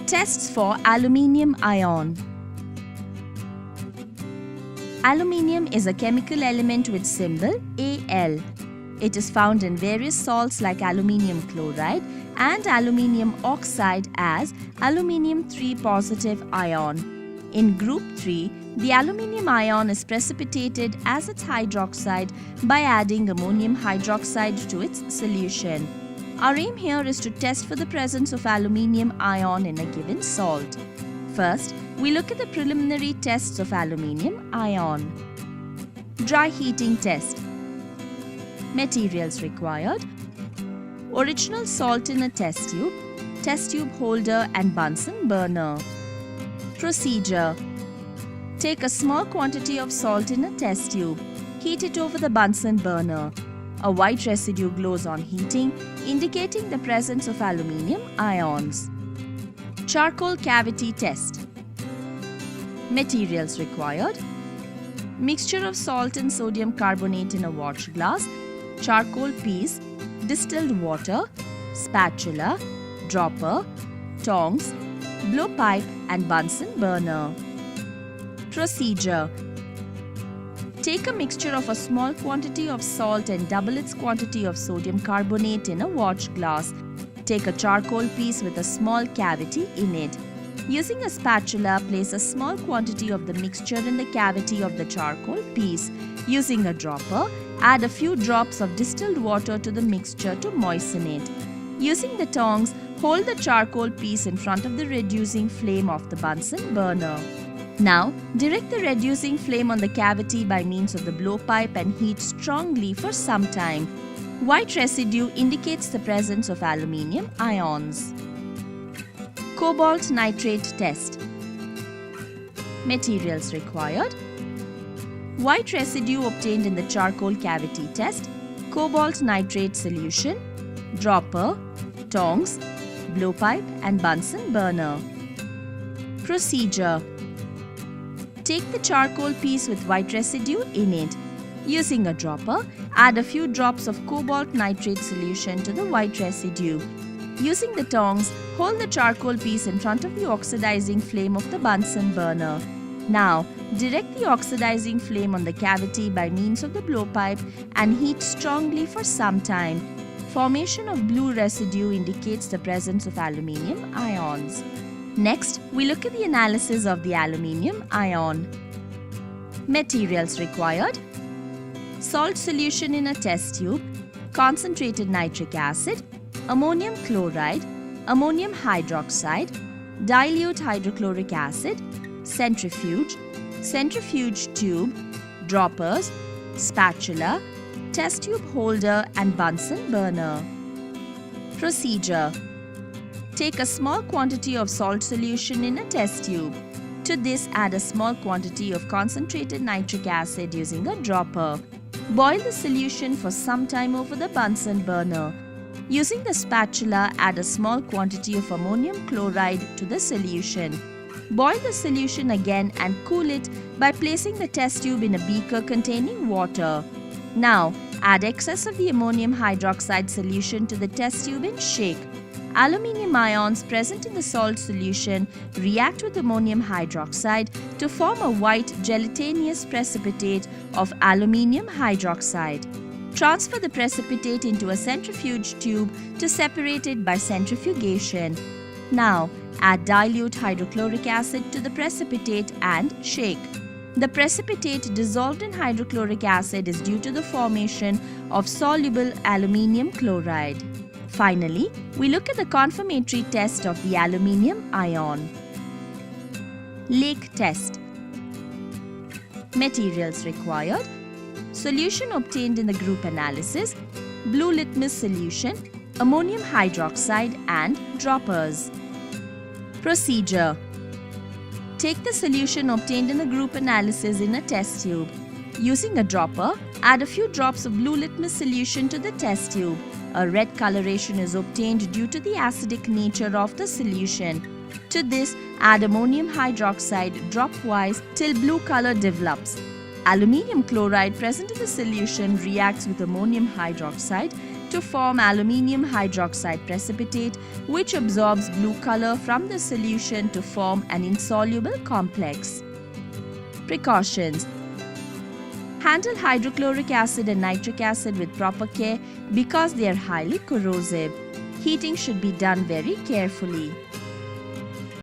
Tests for aluminium ion. Aluminium is a chemical element with symbol Al. It is found in various salts like aluminium chloride and aluminium oxide as aluminium 3 positive ion. In group 3, the aluminium ion is precipitated as its hydroxide by adding ammonium hydroxide to its solution. Our aim here is to test for the presence of aluminium ion in a given salt. First, we look at the preliminary tests of aluminium ion. Dry heating test. Materials required: original salt in a test tube holder and Bunsen burner. Procedure: take a small quantity of salt in a test tube, heat it over the Bunsen burner. A white residue glows on heating, indicating the presence of aluminium ions. Charcoal cavity test. Materials required: mixture of salt and sodium carbonate in a watch glass, charcoal piece, distilled water, spatula, dropper, tongs, blowpipe and Bunsen burner. Procedure: take a mixture of a small quantity of salt and double its quantity of sodium carbonate in a watch glass. Take a charcoal piece with a small cavity in it. Using a spatula, place a small quantity of the mixture in the cavity of the charcoal piece. Using a dropper, add a few drops of distilled water to the mixture to moisten it. Using the tongs, hold the charcoal piece in front of the reducing flame of the Bunsen burner. Now, direct the reducing flame on the cavity by means of the blowpipe and heat strongly for some time. White residue indicates the presence of aluminium ions. Cobalt nitrate test. Materials required: white residue obtained in the charcoal cavity test, cobalt nitrate solution, dropper, tongs, blowpipe and Bunsen burner. Procedure: take the charcoal piece with white residue in it. Using a dropper, add a few drops of cobalt nitrate solution to the white residue. Using the tongs, hold the charcoal piece in front of the oxidizing flame of the Bunsen burner. Now, direct the oxidizing flame on the cavity by means of the blowpipe and heat strongly for some time. Formation of blue residue indicates the presence of aluminium ions. Next, we look at the analysis of the aluminium ion. Materials required: salt solution in a test tube, concentrated nitric acid, ammonium chloride, ammonium hydroxide, dilute hydrochloric acid, centrifuge, centrifuge tube, droppers, spatula, test tube holder and Bunsen burner. Procedure: take a small quantity of salt solution in a test tube. To this, add a small quantity of concentrated nitric acid using a dropper. Boil the solution for some time over the Bunsen burner. Using the spatula, add a small quantity of ammonium chloride to the solution. Boil the solution again and cool it by placing the test tube in a beaker containing water. Now, add excess of the ammonium hydroxide solution to the test tube and shake. Aluminium ions present in the salt solution react with ammonium hydroxide to form a white gelatinous precipitate of aluminium hydroxide. Transfer the precipitate into a centrifuge tube to separate it by centrifugation. Now, add dilute hydrochloric acid to the precipitate and shake. The precipitate dissolved in hydrochloric acid is due to the formation of soluble aluminium chloride. Finally, we look at the confirmatory test of the aluminium ion. Lake test. Materials required: solution obtained in the group analysis, blue litmus solution, ammonium hydroxide and droppers. Procedure: take the solution obtained in the group analysis in a test tube. Using a dropper, add a few drops of blue litmus solution to the test tube. A red coloration is obtained due to the acidic nature of the solution. To this, add ammonium hydroxide dropwise till blue color develops. Aluminium chloride present in the solution reacts with ammonium hydroxide to form aluminium hydroxide precipitate, which absorbs blue color from the solution to form an insoluble complex. Precautions: handle hydrochloric acid and nitric acid with proper care because they are highly corrosive. Heating should be done very carefully.